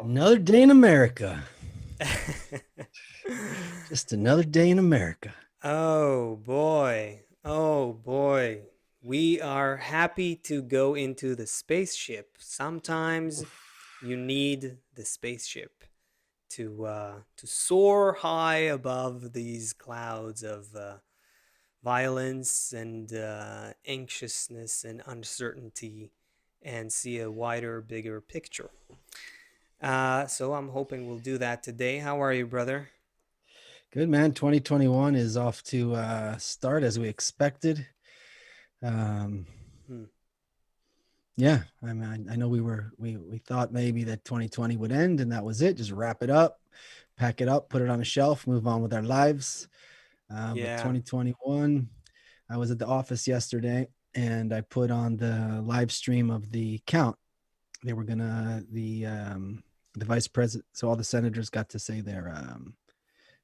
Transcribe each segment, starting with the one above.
Wow. Another day in America. Just another day in America. Oh boy. Oh boy. We are happy to go into the spaceship. Sometimes you need the spaceship to soar high above these clouds of violence and anxiousness and uncertainty and see a wider, bigger picture. So I'm hoping we'll do that today. How are you, brother? Good man. 2021 is off to start as we expected. Um, Hmm. yeah, I mean, I know we thought maybe that 2020 would end and that was it. Just wrap it up, pack it up, put it on a shelf, move on with our lives. But Yeah. 2021, I was at the office yesterday and I put on the live stream of the count. They were gonna the vice president, so all the senators got to say their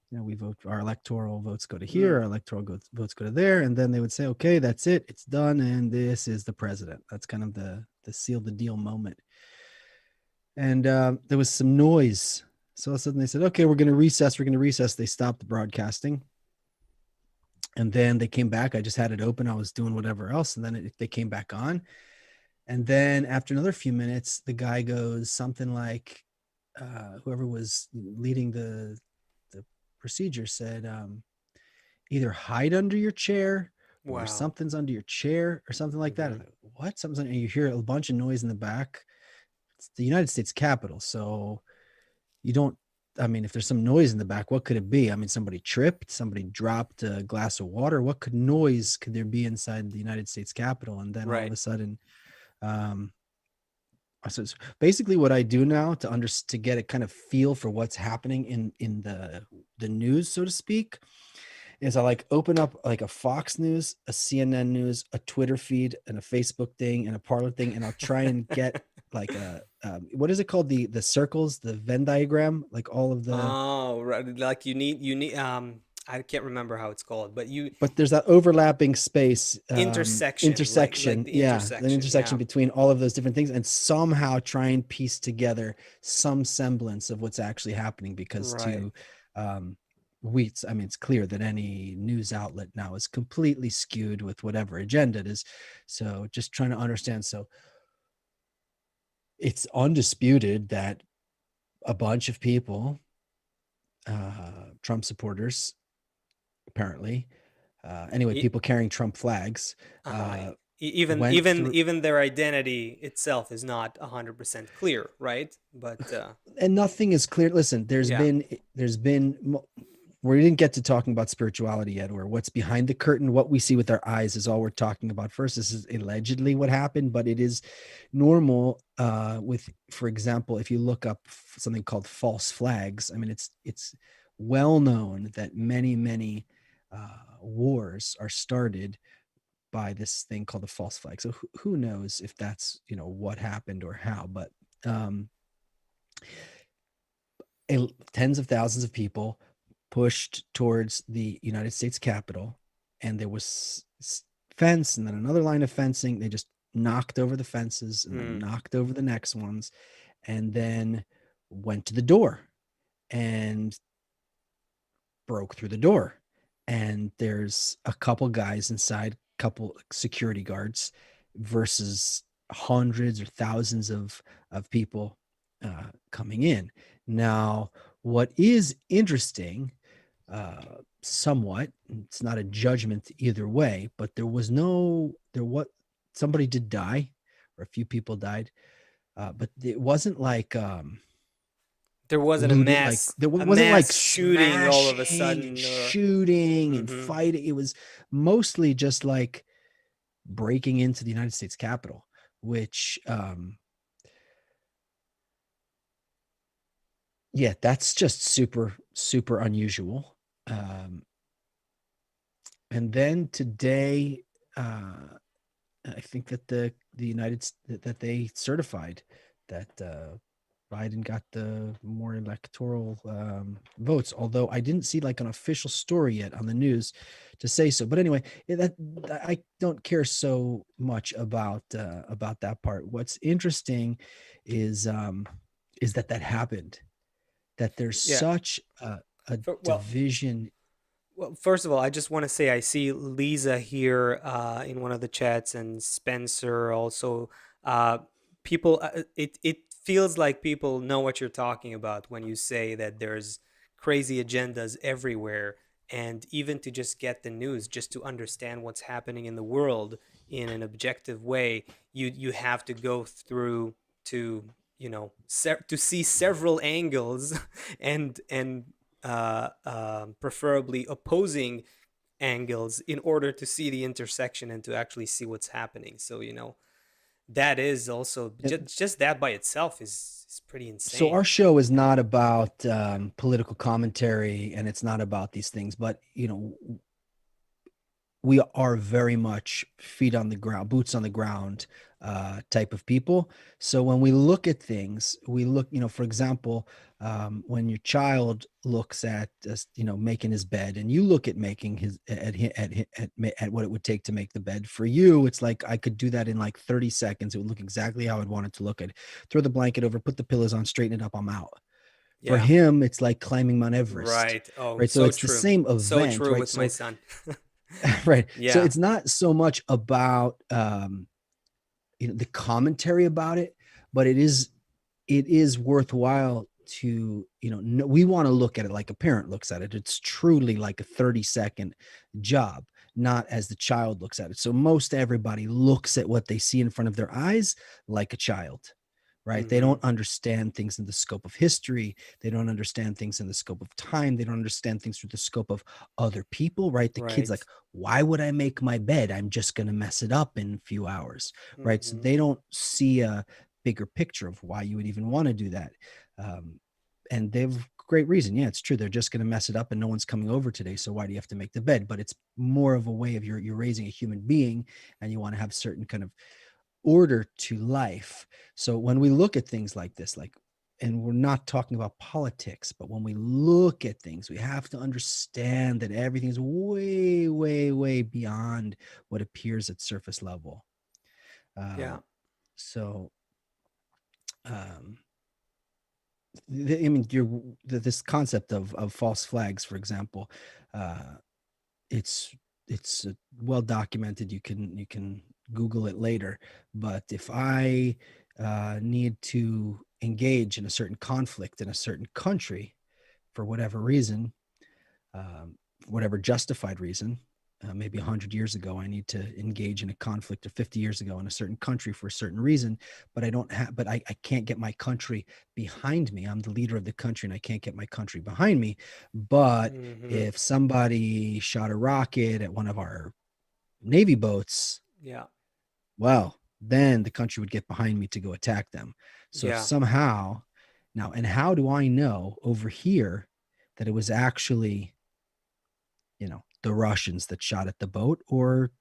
we vote, our electoral votes go to here, Mm. our votes go to there, and then they would say, okay, that's it, it's done, and this is the president. That's kind of the seal the deal moment. And there was some noise, so all of a sudden they said, okay, we're going to recess. They stopped the broadcasting, and then they came back. I just had it open, I was doing whatever else, and then they came back on. And then after another few minutes, the guy goes something like, whoever was leading the procedure said, either hide under your chair or Wow. something's under your chair or something like that. Hmm. I'm like, what? Something's under, and you hear a bunch of noise in the back. It's the United States Capitol. So you don't, I mean, if there's some noise in the back, what could it be? I mean, somebody tripped, somebody dropped a glass of water. What could noise could there be inside the United States Capitol? And then all of Right. a sudden, um, so it's basically what I do now to get a kind of feel for what's happening in the news, so to speak, is I like open up like a Fox News, a CNN News, a Twitter feed, and a Facebook thing, and a Parler thing, and I'll try and get like a what is it called, the circles, the Venn diagram, like all of the, Oh, right. Like you need I can't remember how it's called, but you but there's that overlapping space, intersection, like intersection, the yeah, an intersection. intersection Yeah. between all of those different things, and somehow try and piece together some semblance of what's actually happening. Because Right. to um I mean, it's clear that any news outlet now is completely skewed with whatever agenda it is. So just trying to understand. So it's undisputed that a bunch of people, Trump supporters, apparently, anyway, E- people carrying Trump flags, uh-huh. uh, Even went even through, even their identity itself is not 100% clear, right? But and nothing is clear. Listen, yeah. there's been we didn't get to talking about spirituality yet, or what's behind the curtain. What we see with our eyes is all we're talking about. First, this is allegedly what happened, but it is normal, with, for example, if you look up something called false flags. I mean, it's well known that many wars are started by this thing called the false flag. So who knows if that's, what happened or how, but um tens of thousands of people pushed towards the United States Capitol, and there was fence and then another line of fencing. They just knocked over the fences and then Hmm. knocked over the next ones, and then went to the door and broke through the door. And there's a couple guys inside, couple security guards, versus hundreds or thousands of people coming in. Now, what is interesting, somewhat, it's not a judgment either way, but there was, somebody did die, or a few people died, but it wasn't like There wasn't looting, like there a wasn't like mass shooting all of a smashing and sudden. shooting and Mhm. fighting. It was mostly just like breaking into the United States Capitol, which, yeah, that's just super unusual. um and then today, I think that that they certified that Biden got the more electoral votes, although I didn't see like an official story yet on the news to say so. But anyway, I don't care so much about that part. What's interesting is, is that that happened, that there's Yeah. such a Well, division. well, first of all, I just want to say I see Lisa here in one of the chats, and Spencer also. Uh, people, it feels like people know what you're talking about when you say that there's crazy agendas everywhere, and even to just get the news, just to understand what's happening in the world in an objective way, you have to go through to to see several angles and preferably opposing angles in order to see the intersection and to actually see what's happening. So that is also just that by itself is pretty So insane. our show is not about political commentary, and it's not about these things, but we are very much feet on the ground, boots on the ground type of people. So when we look at things, we look, for example, when your child looks at, making his bed, and you look at making his at what it would take to make the bed for you, it's like I could do that in like 30 seconds. It would look exactly how I'd want it to look. At throw the blanket over, put the pillows on, straighten it up, I'm out. For Yeah. him, it's like climbing Mount Everest, Right. Oh, right? So so it's the true. same So event, true right? with my So son. right. So Yeah. it's not so much about the commentary about it, but it is worthwhile to we want to look at it like a parent looks at it. It's truly like a 30-second job, not as the child looks at it. So most everybody looks at what they see in front of their eyes like a child, right? They Mm-hmm. don't understand things in the scope of history. They don't understand things in the scope of time. They don't understand things through the scope of other people, right? The kid's like, Right. why would I make my bed? I'm just going to mess it up in a few hours, right? So Mm-hmm. they don't see a bigger picture of why you would even want to do that. Um, and they've great reason. Yeah, it's true. They're just going to mess it up and no one's coming over today. So why do you have to make the bed? But it's more of a way of you're raising a human being, and you want to have certain kind of order to life. So when we look at things like this, and we're not talking about politics, but when we look at things, we have to understand that everything's way, way, way beyond what appears at surface level. Yeah. So, um, I mean, this concept of false flags, for example, uh, it's well documented. You can Google it later. But if I need to engage in a certain conflict in a certain country for whatever reason, whatever justified reason, maybe 100 years ago, I need to engage in a conflict, or 50 years ago in a certain country for a certain reason, but I can't get my country behind me. I'm the leader of the country and I can't get my country behind me. But Mm-hmm. if somebody shot a rocket at one of our Navy boats, Yeah. well, then the country would get behind me to go attack them. So if Yeah. somehow, now, and how do I know over here that it was actually the Russians that shot at the boat, or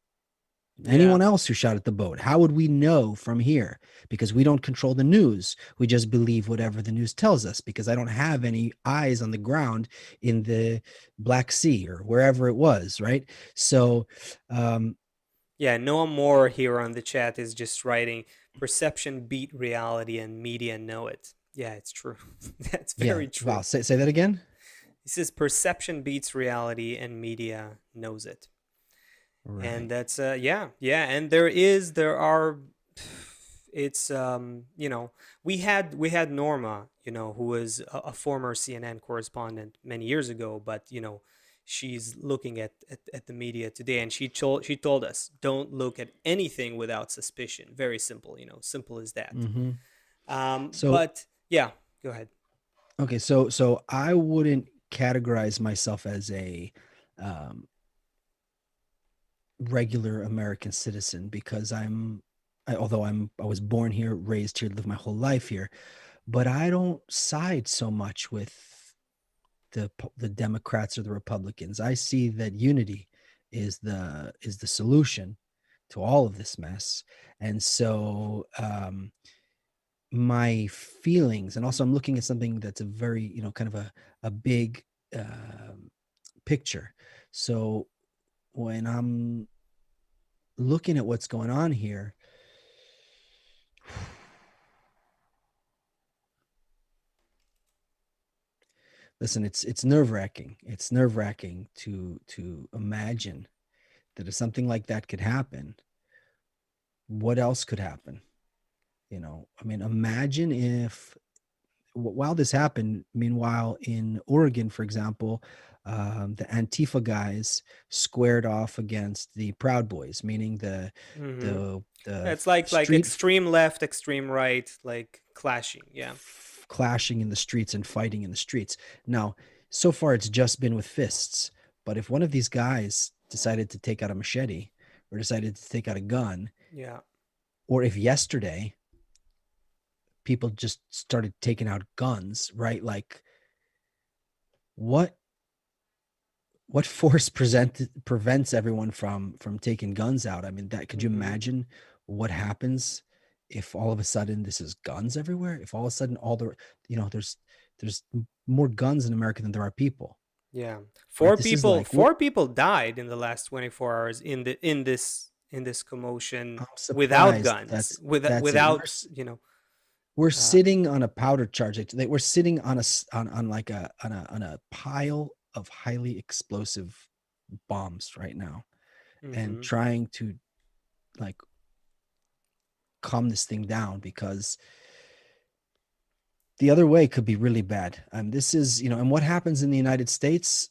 Yeah. anyone else who shot at the boat? How would we know from here? Because we don't control the news. We just believe whatever the news tells us, because I don't have any eyes on the ground in the Black Sea or wherever it was, right? So, um, Yeah, Noah Moore here on the chat is just writing perception beat reality and media know it. Yeah, it's true. That's yeah, very wow, true. say that again. He says perception beats reality and media knows it. And Right. that's yeah, yeah, and there are it's we had Norma, who was a former CNN correspondent many years ago, but she's looking at the media today, and she told us, don't look at anything without suspicion. Very simple, simple as that. Mm-hmm. So But yeah, go ahead. okay, so I wouldn't categorize myself as a um, regular American citizen, because although I was born here, raised here, lived my whole life here, but I don't side so much with the Democrats or the Republicans. I see that unity is the solution to all of this mess. And so my feelings, and also I'm looking at something that's a very, kind of a big um, picture. So when I'm looking at what's going on here, Listen, it's nerve-wracking. It's nerve-wracking to imagine that if something like that could happen, what else could happen? I mean, imagine if while this happened, meanwhile, in Oregon, for example, the Antifa guys squared off against the Proud Boys, meaning Mm-hmm. the It's like street extreme left, extreme right, like clashing. Yeah. clashing in the streets and fighting in the streets. Now, so far, it's just been with fists. But if one of these guys decided to take out a machete or decided to take out a gun, Yeah. or if yesterday people just started taking out guns, right? Like what force prevents everyone from taking guns out? I mean, that could you Mm-hmm. imagine what happens if all of a sudden this is guns everywhere? If all of a sudden all the there's more guns in America than there are people, Yeah. right? Four This is people like we're four people died in the last 24 hours in this commotion I'm without surprised guns, that's it. without, We're uh sitting on a powder charge. We're sitting on on like on a pile of highly explosive bombs right now, and mhm. trying to like calm this thing down because the other way could be really bad. This is, and what happens in the United States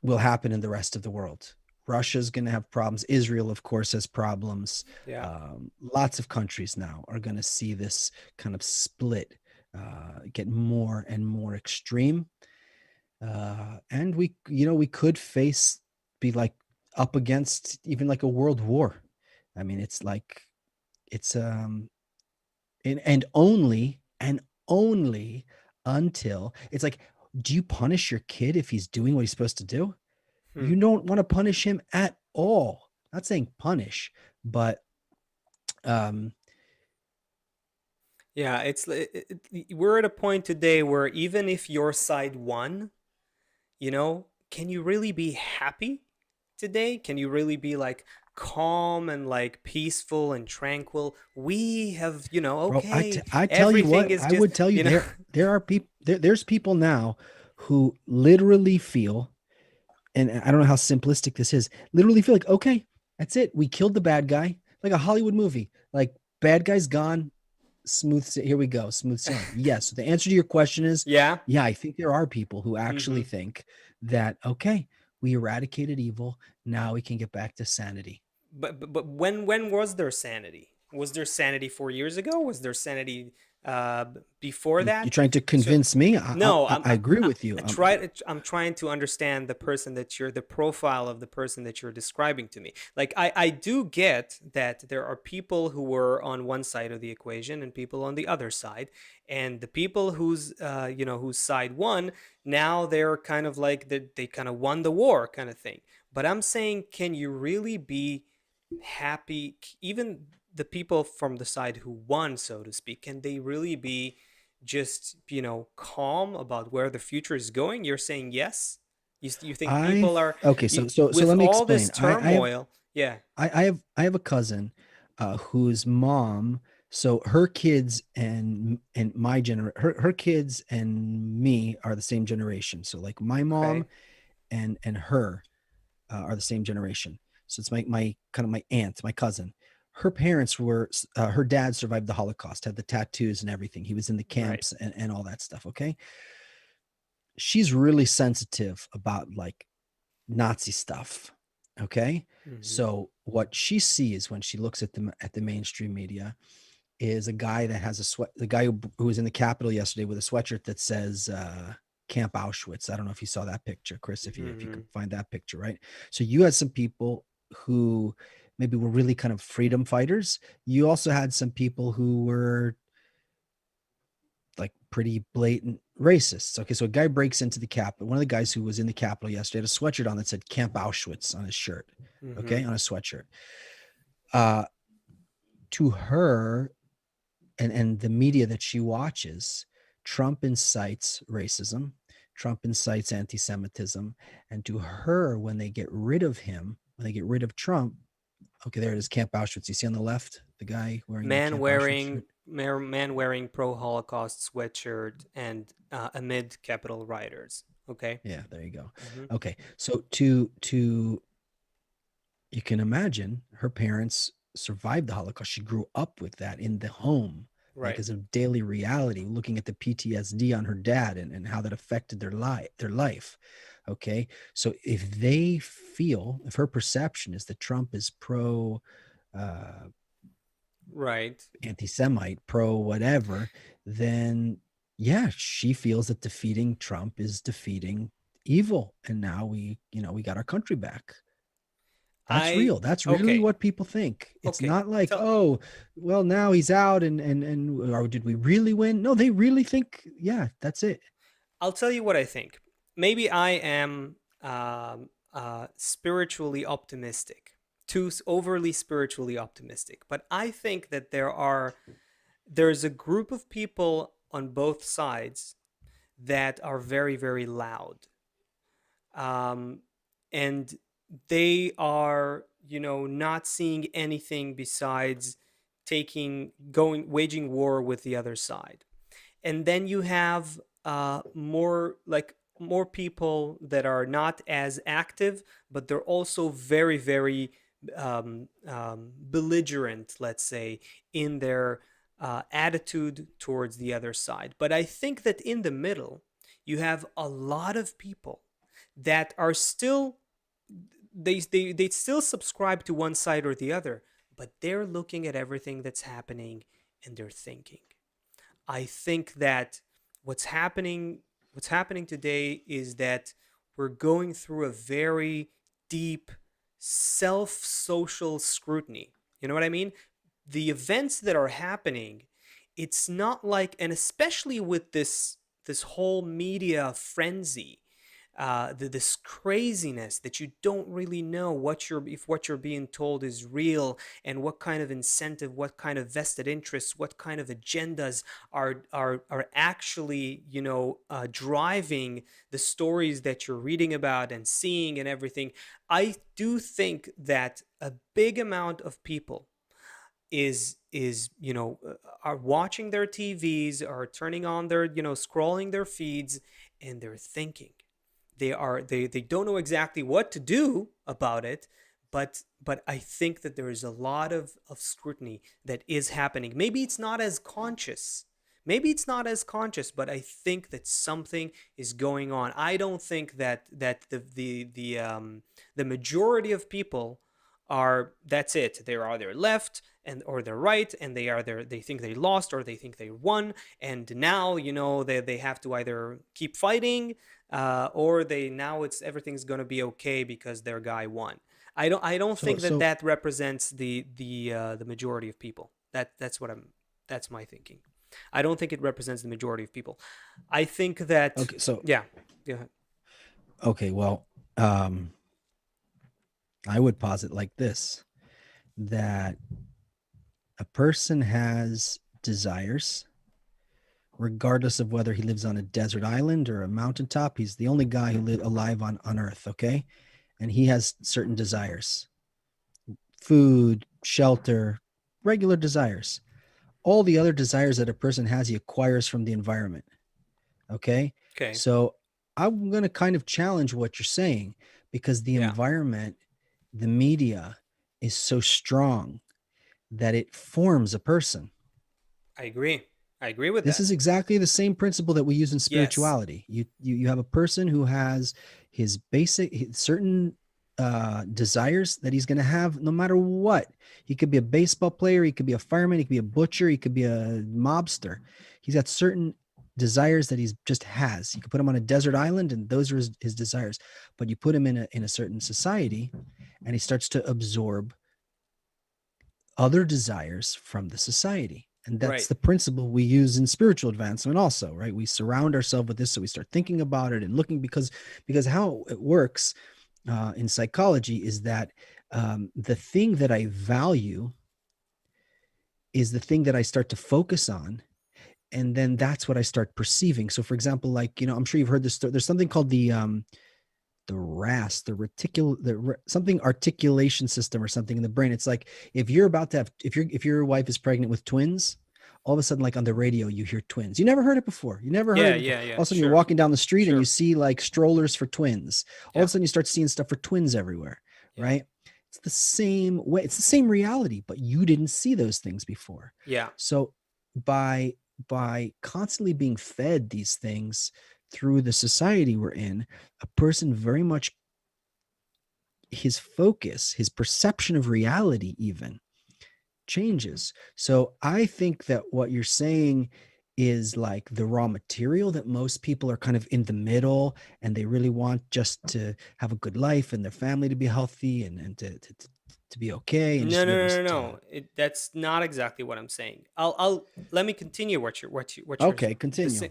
will happen in the rest of the world. Russia's going to have problems. Israel, of course, has problems. Yeah. Lots of countries now are going to see this kind of split get more and more extreme. And we could be like up against even like a world war. I mean, it's like, it's, and only until it's like, do you punish your kid if he's doing what he's supposed to do? Hmm. You don't want to punish him at all. Not saying punish, but um Yeah, we're at a point today where even if your side won, can you really be happy today? Can you really be like calm and like peaceful and tranquil? We have, bro, okay, I tell you everything what, is I just, would tell you, there are people, there's people now who literally feel, and I don't know how simplistic this is, literally feel like, okay, that's it, we killed the bad guy, like a Hollywood movie, like bad guy's gone, here we go, smooth sailing. Yes. So the answer to your question is, yeah. yeah, I think there are people who actually Hmm. think that, okay, we eradicated evil, now we can get back to sanity. But when was there sanity? Was there sanity 4 years ago? Was there sanity before You're that? trying to So convince me. no, I agree with you. I'm trying to understand the profile of the person that you're describing to me. Like I do get that there are people who were on one side of the equation and people on the other side, and the people whose side won, now they're kind of like they kind of won the war kind of thing. But I'm saying, can you really be happy? Even the people from the side who won, so to speak, can they really be just calm about where the future is going? You're saying yes. You think I people are, Okay, so with let me all this explain. turmoil? Yeah. I have a cousin whose mom, so her kids and her kids and me are the same generation. So like my mom Okay. and her are the same generation. So it's my kind of my aunt, my cousin. Her parents were, her dad survived the Holocaust, had the tattoos and everything. He was in the Right. camps and all that stuff. Okay. She's really sensitive about like Nazi stuff. Okay. Hmm. So what she sees when she looks at the mainstream media is a guy that has the guy who was in the Capitol yesterday with a sweatshirt that says Camp Auschwitz. I don't know if you saw that picture, Chris, if you Hmm. could find that picture, right? So you had some people who maybe were really kind of freedom fighters. You also had some people who were like pretty blatant racists. Okay, so a guy breaks into the Capitol. One of the guys who was in the Capitol yesterday had a sweatshirt on that said Camp Auschwitz on his shirt. Hmm. Okay, on a sweatshirt. Uh, to her, and the media that she watches, Trump incites racism, Trump incites anti-Semitism, and to her, when they get rid of him, when they get rid of Trump, okay, there it is, Camp Auschwitz. You see on the left, the guy wearing the Man Camp Auschwitz wearing shirt. man wearing pro Holocaust sweatshirt and amid Capitol rioters. Okay. Yeah, there you go. Hmm. Okay. So to you can imagine her parents survived the Holocaust. She grew up with that in the home, like Right. as a daily reality, looking at the PTSD on her dad and how that affected their life. Okay. So if her perception is that Trump is pro uh, Right. anti-Semite, pro whatever, then yeah, she feels that defeating Trump is defeating evil. And now we got our country back. That's I real. That's really Okay. what people think. It's Okay. not like, Tell oh, well, now he's out and or did we really win? No, they really think, yeah, that's it. I'll tell you what I think. Maybe I am spiritually optimistic, too overly spiritually optimistic. But I think that there's a group of people on both sides that are very, very loud, um, and they are, not seeing anything besides waging war with the other side. And then you have more people that are not as active, but they're also very, very belligerent, let's say, in their attitude towards the other side. But I think that in the middle you have a lot of people that are still, they still subscribe to one side or the other, but they're looking at everything that's happening and they're thinking. I think that what's happening what's happening today is that we're going through a very deep self-social scrutiny. You know what I mean? The events that are happening, it's not like, and especially with this whole media frenzy, this craziness that you don't really know what you're being told is real, and what kind of incentive, what kind of vested interests, what kind of agendas are actually driving the stories that you're reading about and seeing and everything. I do think that a big amount of people is are watching their TVs, are turning on their, scrolling their feeds, and they're thinking. They don't know exactly what to do about it, but I think that there is a lot of scrutiny that is happening. Maybe it's not as conscious, but I think that something is going on. I don't think that the majority of people are, that's it, they're either left and or they're right, and they think they lost or they think they won, and now they have to either keep fighting, or they now it's everything's going to be okay because their guy won. I don't So think that so that represents the majority of people. That's my thinking. I don't think it represents the majority of people. I think that, okay, so yeah. Yeah. okay, well, um I would posit like this, that a person has desires regardless of whether he lives on a desert island or a mountaintop. He's the only guy who live alive on earth, okay? And he has certain desires: food, shelter, regular desires. All the other desires that a person has, he acquires from the environment. Okay. Okay. So I'm going to kind of challenge what you're saying, because the Yeah. environment, the media is so strong that it forms a person. I agree with This that. is exactly the same principle that we use in Yes. spirituality. You have a person who has certain desires that he's going to have no matter what. He could be a baseball player, he could be a fireman, he could be a butcher, he could be a mobster. He's got certain desires that he's just has. You could put him on a desert island, and those are his desires. But you put him in a certain society, and he starts to absorb other desires from the society. And that's Right. the principle we use in spiritual advancement also, right? We surround ourselves with this, so we start thinking about it and looking, because how it works in psychology is that the thing that I value is the thing that I start to focus on, and then that's what I start perceiving. So for example, like, I'm sure you've heard this story. There's something called the RAS, something articulation system or something in the brain. It's like if you're about to have, if your wife is pregnant with twins, all of a sudden, like on the radio, you hear twins. You never heard it before. You never heard Yeah, it before. yeah, All yeah. of a sudden, you're Sure, walking down the street and you sure. see like strollers for twins. All of Yeah, a sudden, you start seeing stuff for twins everywhere, yeah, right? It's the same way. It's the same reality, but you didn't see those things before. yeah. So by constantly being fed these things through the society we're in, a person very much, his focus, his perception of reality even changes. So I think that what you're saying is like the raw material, that most people are kind of in the middle and they really want just to have a good life and their family to be healthy and to be okay and just No, to be no, able no, no, to no. That's not exactly what I'm saying. I'll let me continue what you're okay, the continue.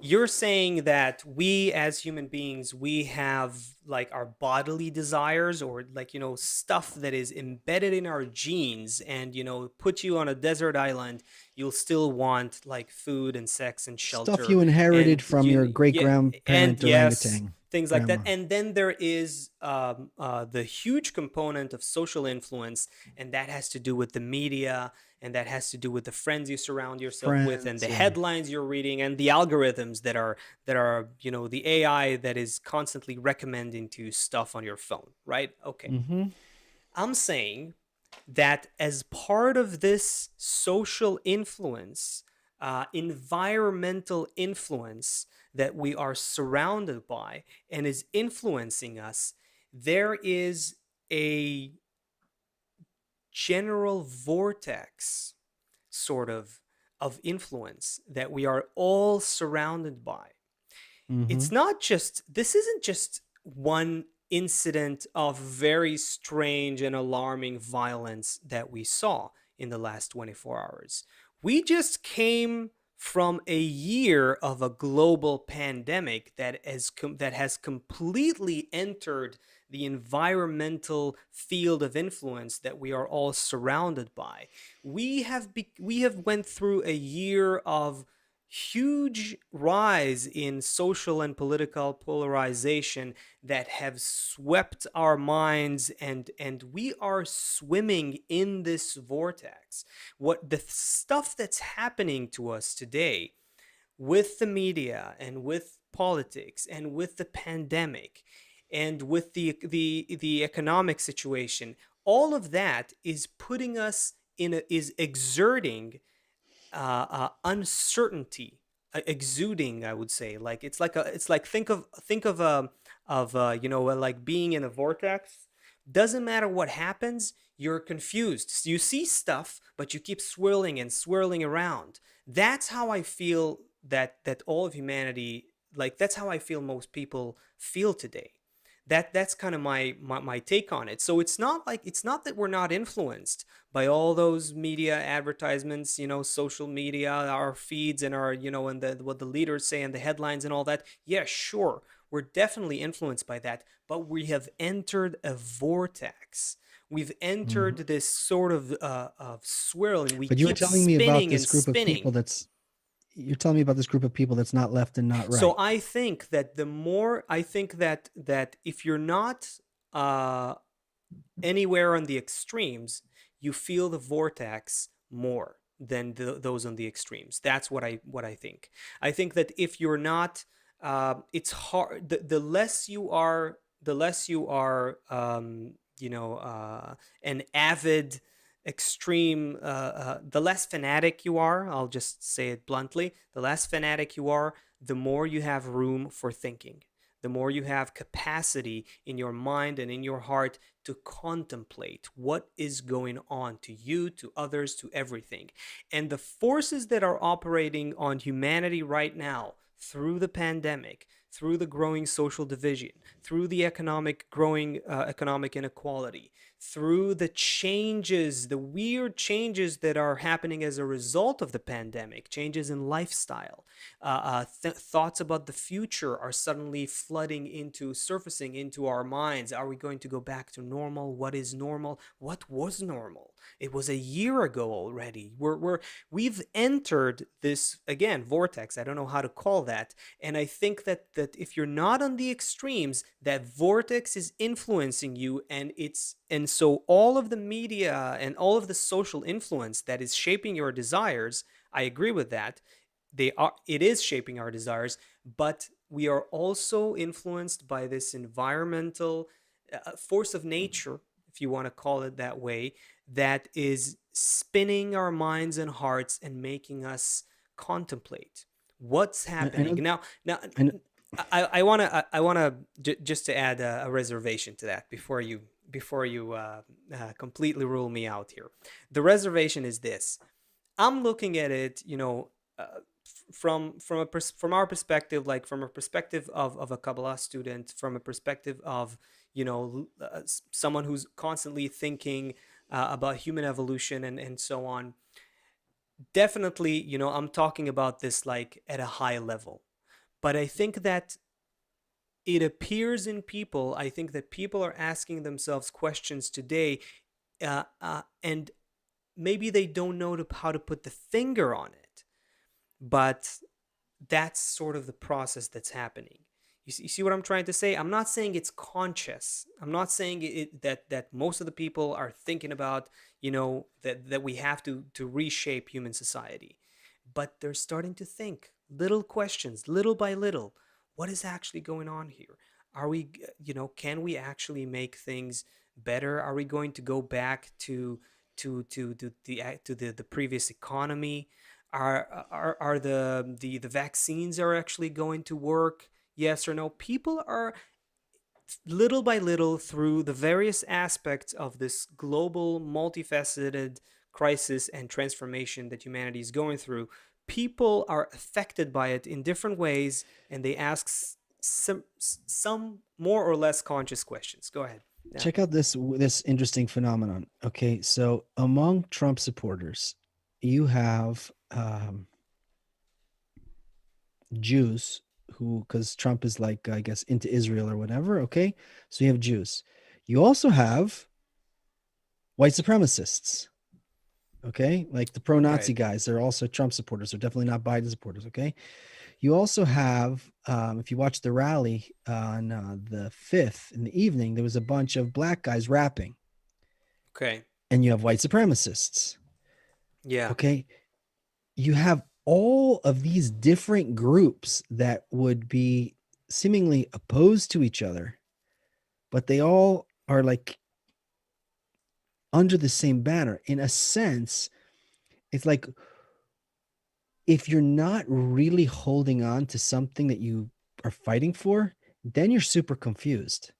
you're saying that we as human beings, we have like our bodily desires, or like, stuff that is embedded in our genes, and put you on a desert island, you'll still want like food and sex and Stuff shelter, you inherited and from your great yeah, and grandparent yes, orangutan things like that. grandma. And then there is the huge component of social influence, and that has to do with the media, and that has to do with the friends you surround yourself with, and Friends, the yeah. headlines you're reading, and the algorithms that are the AI that is constantly recommending to you stuff on your phone, right? Okay. Mm-hmm. I'm saying that as part of this social influence, environmental influence that we are surrounded by and is influencing us, there is a general vortex sort of influence that we are all surrounded by. Mm-hmm. It's not just, this isn't just one incident of very strange and alarming violence that we saw in the last 24 hours. We just came from a year of a global pandemic that has completely entered the environmental field of influence that we are all surrounded by. We have went through a year of huge rise in social and political polarization that have swept our minds, and we are swimming in this vortex. What the stuff that's happening to us today with the media and with politics and with the pandemic and with the economic situation, all of that is putting us is exerting uncertainty, exuding, I would say. Like it's like, think of like being in a vortex. Doesn't matter what happens, you're confused. You see stuff, but you keep swirling and swirling around. That's how I feel that all of humanity, like that's how I feel most people feel today. That's kind of my take on it. So it's not that we're not influenced by all those media advertisements, social media, our feeds, and our, and what the leaders say and the headlines and all that. Yeah, sure, we're definitely influenced by that, but we have entered a vortex. We've entered Mm-hmm. this sort of swirl, and we But you were keep telling me about spinning this and group of people spinning. that's you're telling me about this group of people that's not left and not So right. I think that the more I think that if you're not uh, anywhere on the extremes, you feel the vortex more than those on the extremes. That's what I think. I think that if you're not, it's hard. The less you are, an avid extreme, the less fanatic you are. I'll just say it bluntly. The less fanatic you are, the more you have room for thinking, the more you have capacity in your mind and in your heart to contemplate what is going on to you, to others, to everything. And the forces that are operating on humanity right now through the pandemic, through the growing social division, through the growing economic inequality, through the changes, the weird changes that are happening as a result of the pandemic, changes in lifestyle, thoughts about the future are suddenly surfacing into our minds. Are we going to go back to normal? What is normal? What was normal? It was a year ago already. We've entered this, again, vortex. I don't know how to call that. And I think that if you're not on the extremes, that vortex is influencing you, and so all of the media and all of the social influence that is shaping your desires, I agree with that. It is shaping our desires, but we are also influenced by this environmental force of nature, if you want to call it that way, that is spinning our minds and hearts and making us contemplate what's I happening know, now. I know. I want to just to add a reservation to that before you completely rule me out here. The reservation is this: I'm looking at it, from our perspective, like from a perspective of a Kabbalah student, from a perspective of someone who's constantly thinking about human evolution and so on. Definitely, I'm talking about this like at a high level, but I think that it appears in people. I think that people are asking themselves questions today, and maybe they don't know how to put the finger on it, but that's sort of the process that's happening. You see what I'm trying to say? I'm not saying it's conscious. I'm not saying that most of the people are thinking about, that we have to reshape human society, but they're starting to think little questions, little by little. What is actually going on here? Are we, can we actually make things better? Are we going to go back to the previous economy? Are the vaccines are actually going to work? Yes or no? People are, little by little, through the various aspects of this global multifaceted crisis and transformation that humanity is going through, people are affected by it in different ways, and they ask some more or less conscious questions. Go ahead. Yeah. Check out this interesting phenomenon. Okay, so among Trump supporters, you have Jews who, because Trump is like, I guess, into Israel or whatever. Okay, so you have Jews. You also have white supremacists. Okay, like the pro-Nazi Right. guys, they're also Trump supporters. They're definitely not Biden supporters. Okay, you also have, if you watch the rally on the 5th in the evening, there was a bunch of black guys rapping, Okay. and you have white supremacists. Yeah. Okay, you have all of these different groups that would be seemingly opposed to each other, but they all are like under the same banner. In a sense, it's like if you're not really holding on to something that you are fighting for, then you're super confused.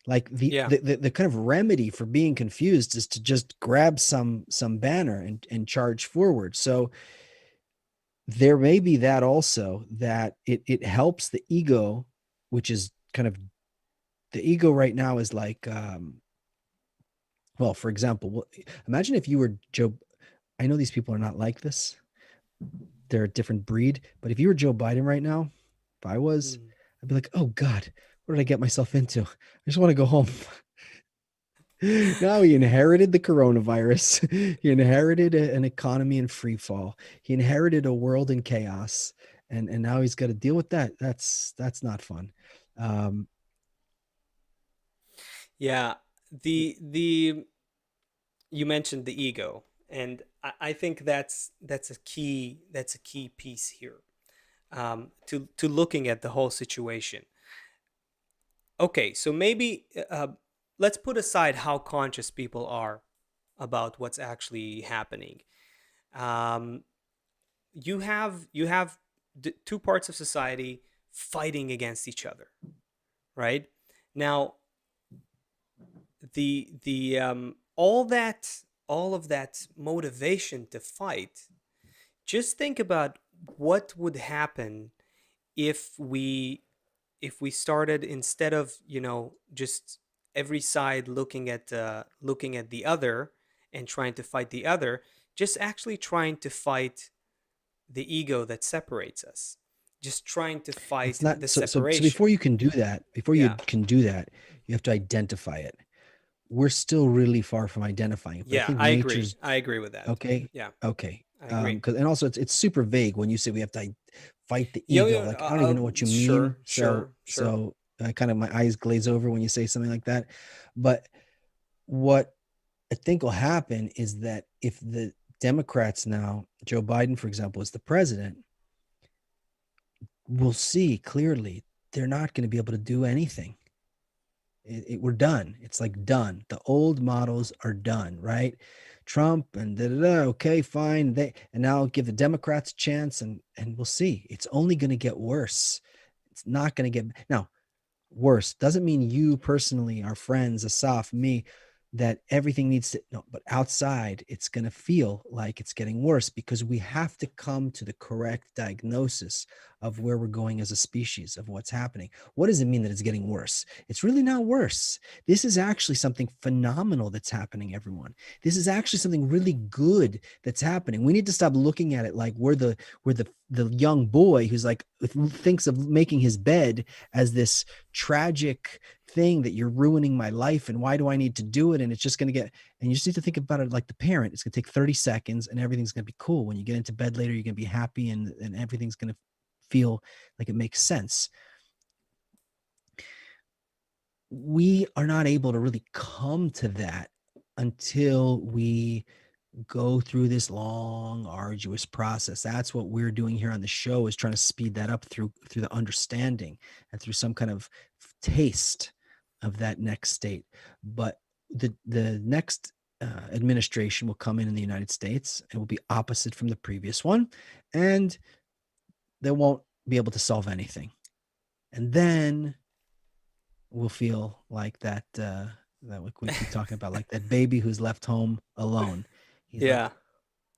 Like Yeah. the kind of remedy for being confused is to just grab some banner and charge forward. So there may be that also, that it helps the ego, which is kind of, the ego right now is like, well, for example, imagine if you were Joe. I know these people are not like this, they're a different breed, but if you were Joe Biden right now, if I was, Mm. I'd be like, oh God, what did I get myself into? I just want to go home. No, he inherited the coronavirus. He inherited an economy in free fall. He inherited a world in chaos, and now he's got to deal with that. That's not fun. Um, Yeah. The You mentioned the ego, and I think that's a key piece here, to looking at the whole situation. Okay, so maybe let's put aside how conscious people are about what's actually happening. Um, you have two parts of society fighting against each other, right? Now, the all of that motivation to fight. Just think about what would happen if we started, instead of just every side looking at the other and trying to fight the other, just actually trying to fight the ego that separates us, just trying to it's fight not the so before separation. you can do that, Yeah. you have to identify it. We're still really far from identifying it, but I Yeah, think I agree. nature's I agree with that. okay. Yeah, Okay. I agree. Because, and also it's super vague when you say we have to fight the Yo, ego. yo, Like I don't even know what you mean. sure, So sure, sure. I kind of, my eyes glaze over when you say something like that. But what I think will happen is that if Democrats now, Joe Biden, for example, is the president, we'll see clearly they're not going to be able to do anything. We're done. It's like done. The old models are done, right? Trump and da, da, da, okay, fine. And now give the Democrats a chance, and we'll see. It's only going to get worse. It's not going to get now worse. Doesn't mean you personally, our friends, Asaf, me, that everything needs to no, but outside it's going to feel like it's getting worse because we have to come to the correct diagnosis of where we're going as a species, of what's happening. What does it mean that it's getting worse? It's really not worse. This is actually something phenomenal that's happening, everyone. This is actually something really good that's happening. We need to stop looking at it like we're the young boy who's like thinks of making his bed as this tragic thing that you're ruining my life and why do I need to do it, and it's just going to get, and you just need to think about it like the parent. It's going to take 30 seconds and everything's going to be cool. When you get into bed later, you're going to be happy, and everything's going to feel like it makes sense. We are not able to really come to that until we go through this long, arduous process. That's what we're doing here on the show, is trying to speed that up through the understanding and through some kind of taste of that next state. But the next administration will come in the United States and will be opposite from the previous one, and they won't be able to solve anything. And then we'll feel like that we keep talking about, like that baby who's left home alone. He's like, Yeah.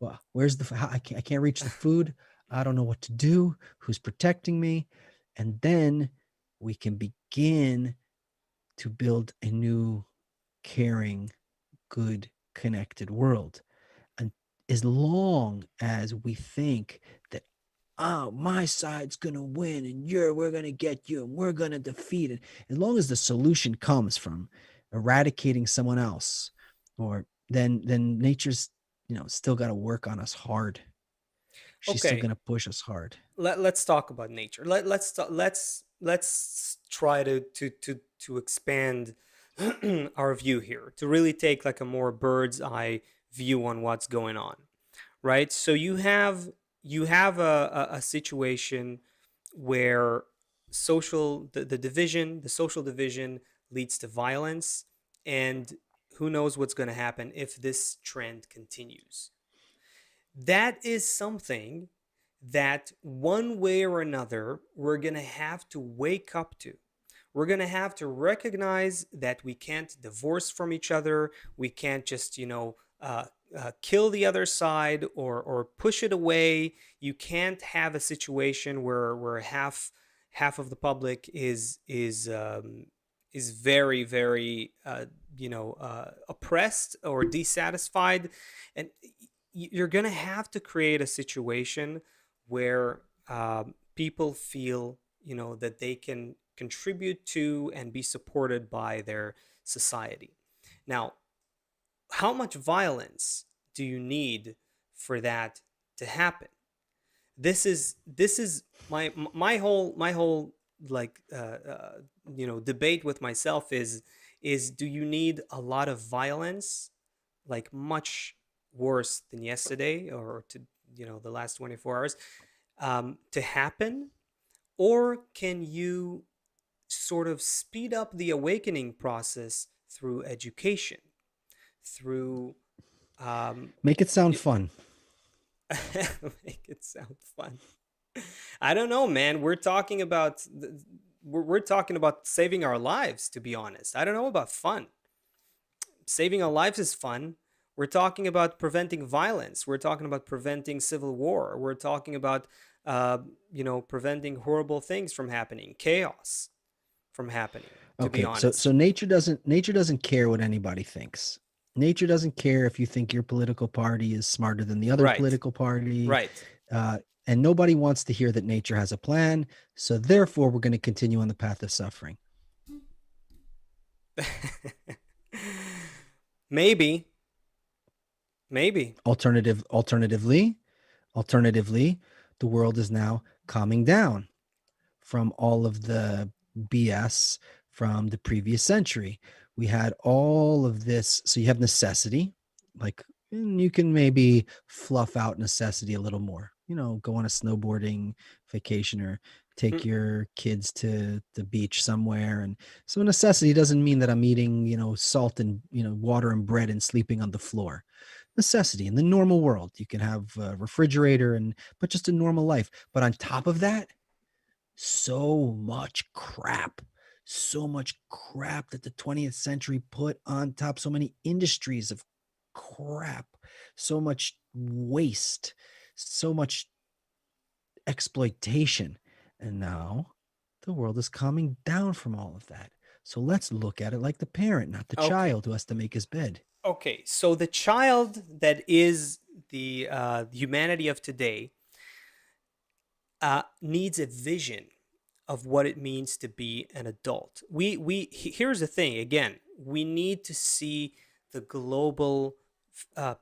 well, where's I can't reach the food. I don't know what to do. Who's protecting me? And then we can begin to build a new, caring, good, connected world. And as long as we think that, oh, my side's gonna win and we're gonna get you and we're gonna defeat it, as long as the solution comes from eradicating someone else, or then nature's still got to work on us hard. She's still Okay. gonna push us hard. Let's talk about nature. Let's try to expand our view here, to really take like a more bird's eye view on what's going on, right? So you have a situation where the social division leads to violence, and who knows what's going to happen if this trend continues. That is something that one way or another we're going to have to wake up to. We're going to have to recognize that we can't divorce from each other. We can't just, kill the other side, or push it away. You can't have a situation where half of the public is very, very oppressed or dissatisfied, and you're going to have to create a situation where people feel that they can contribute to and be supported by their society. Now, how much violence do you need for that to happen? This is my whole like debate with myself is do you need a lot of violence, like much worse than yesterday, or to the last 24 hours, to happen, or can you sort of speed up the awakening process through education, through um, Make it sound fun. make it sound fun. I don't know, man. We're talking about saving our lives, to be honest. I don't know about fun. Saving our lives is fun. We're talking about preventing violence. We're talking about preventing civil war. We're talking about preventing horrible things from happening, chaos from happening, to be Okay, so honest. nature doesn't care what anybody thinks. Nature doesn't care if you think your political party is smarter than the other Right. political party, Right. uh, and nobody wants to hear that nature has a plan. So therefore, we're going to continue on the path of suffering. Maybe. Maybe. Alternatively, the world is now calming down from all of the BS from the previous century. We had all of this. So you have necessity, like and you can maybe fluff out necessity a little more. Go on a snowboarding vacation or take your kids to the beach somewhere. And so necessity doesn't mean that I'm eating, salt and, water and bread and sleeping on the floor. Necessity in the normal world. You can have a refrigerator but just a normal life. But on top of that, so much crap, so much crap that the 20th century put on top, so many industries of crap, so much waste, so much exploitation. And now the world is calming down from all of that. So let's look at it like the parent, not the Okay. child who has to make his bed. Okay. So the child that is the humanity of today needs a vision of what it means to be an adult. Here's the thing. Again, we need to see the global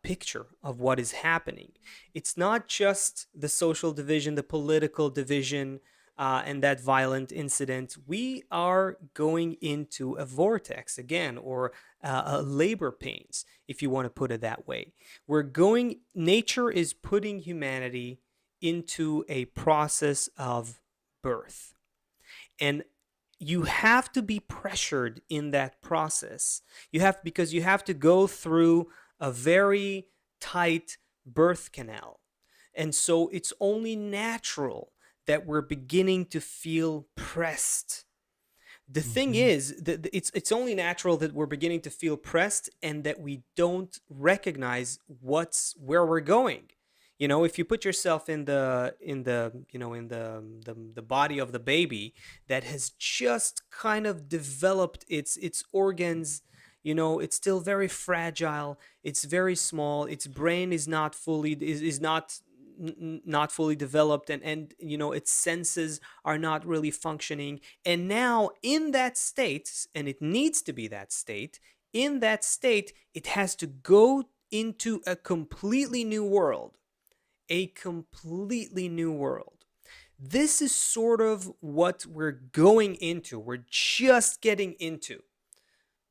picture of what is happening. It's not just the social division, the political division, and that violent incident. We are going into a vortex again, or labor pains, if you want to put it that way. Nature is putting humanity into a process of birth. And you have to be pressured in that process. Because you have to go through a very tight birth canal. And so it's only natural that we're beginning to feel pressed. The thing Mm-hmm. is that it's only natural that we're beginning to feel pressed and that we don't recognize where we're going. If you put yourself in the body of the baby that has just kind of developed its organs, it's still very fragile, it's very small, its brain is not fully developed, and its senses are not really functioning. And now in that state, and it needs to be that state, in that state it has to go into a completely new world. A completely new world. This is sort of what we're going into. We're just getting into,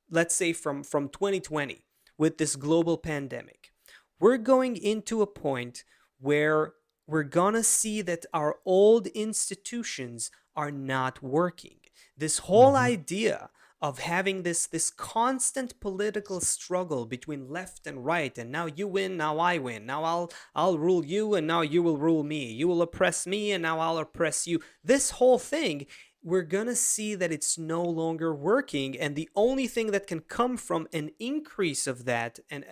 let's say, from 2020 with this global pandemic. We're going into a point where we're gonna see that our old institutions are not working. This whole Mm-hmm. idea of having this constant political struggle between left and right, and now you win, now I win, now I'll rule you, and now you will rule me, you will oppress me, and now I'll oppress you. This whole thing, we're gonna see that it's no longer working, and the only thing that can come from an increase of that and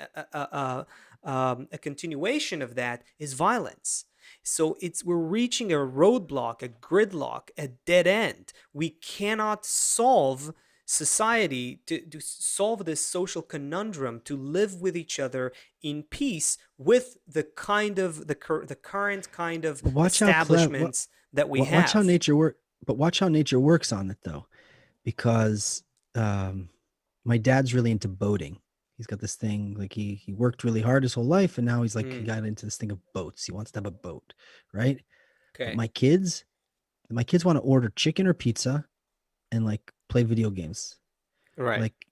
a continuation of that is violence. So we're reaching a roadblock, a gridlock, a dead end. We cannot solve society to solve this social conundrum, to live with each other in peace with the current kind of But watch how clever. establishments that we Watch how have. nature work. But watch how nature works on it though, because um, my dad's really into boating. He's got this thing, like he worked really hard his whole life, and now he Mm, got into this thing of boats. He wants to have a boat, right? But okay. my kids want to order chicken or pizza and like play video games. Right. Like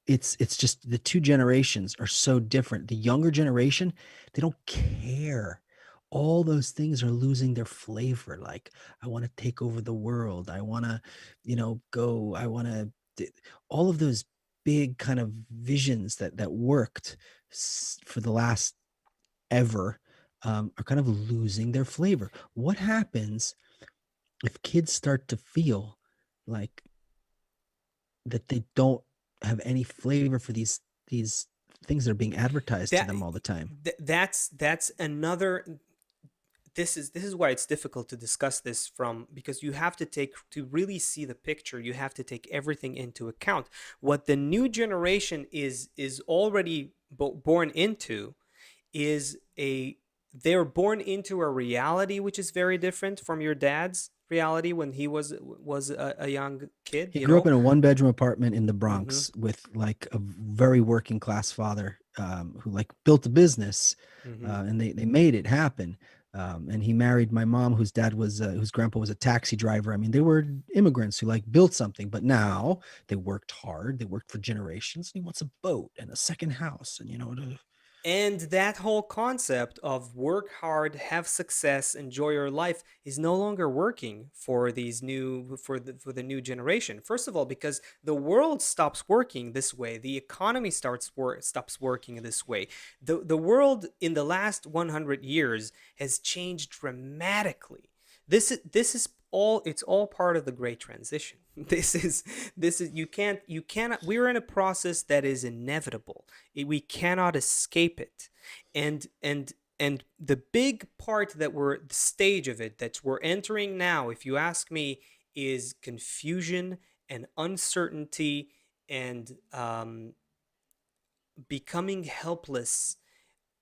it's just the two generations are so different. The younger generation, they don't care. All those things are losing their flavor. Like, I want to take over the world. I want to, go. I want to. All of those big kind of visions that worked for the last ever are kind of losing their flavor. What happens if kids start to feel like that they don't have any flavor for these things that are being advertised to that them all the time? that's another. This is why it's difficult to discuss this, from because you have to really see the picture, you have to take everything into account. What the new generation is already born into is a they're born into a reality which is very different from your dad's reality when he was a young kid, He you grew up know. in a one-bedroom apartment in the Mm-hmm. Bronx with like a very working class father who like built a business, Mm-hmm. and they made it happen. And he married my mom, whose grandpa was a taxi driver. I mean, they were immigrants who like built something, but now they worked hard. They worked for generations. And he wants a boat and a second house, and And that whole concept of work hard, have success, enjoy your life is no longer working for these new for the new generation. First of all, because the world stops working this way, the economy stops working this way. The world in the last 100 years has changed dramatically. This is all, it's all part of the great transition. This is you cannot, we're in a process that is inevitable. We cannot escape it. And the big part that we're the stage of it that we're entering now, if you ask me, is confusion and uncertainty, and becoming helpless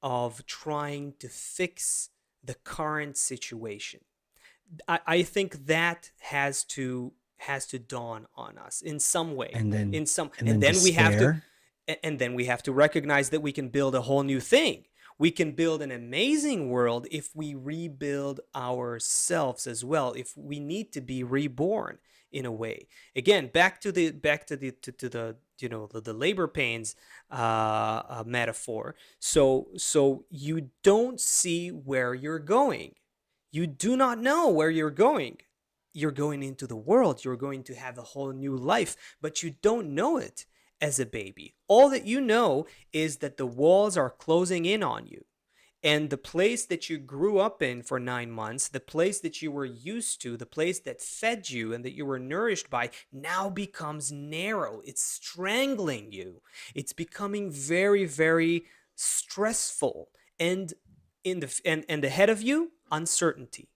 of trying to fix the current situation. I think that has to dawn on us in some way, and then in some, and and then then we have to, despair. and then we have to recognize that we can build a whole new thing. We can build an amazing world if we rebuild ourselves as well. If we need to be reborn in a way, again, back to the the labor pains metaphor. So you don't see where you're going. You do not know where you're going. You're going into the world. You're going to have a whole new life, but you don't know it as a baby. All that you know is that the walls are closing in on you. And the place that you grew up in for 9 months, the place that you were used to, the place that fed you and that you were nourished by, now becomes narrow. It's strangling you. It's becoming very, very stressful. And and ahead of you, uncertainty,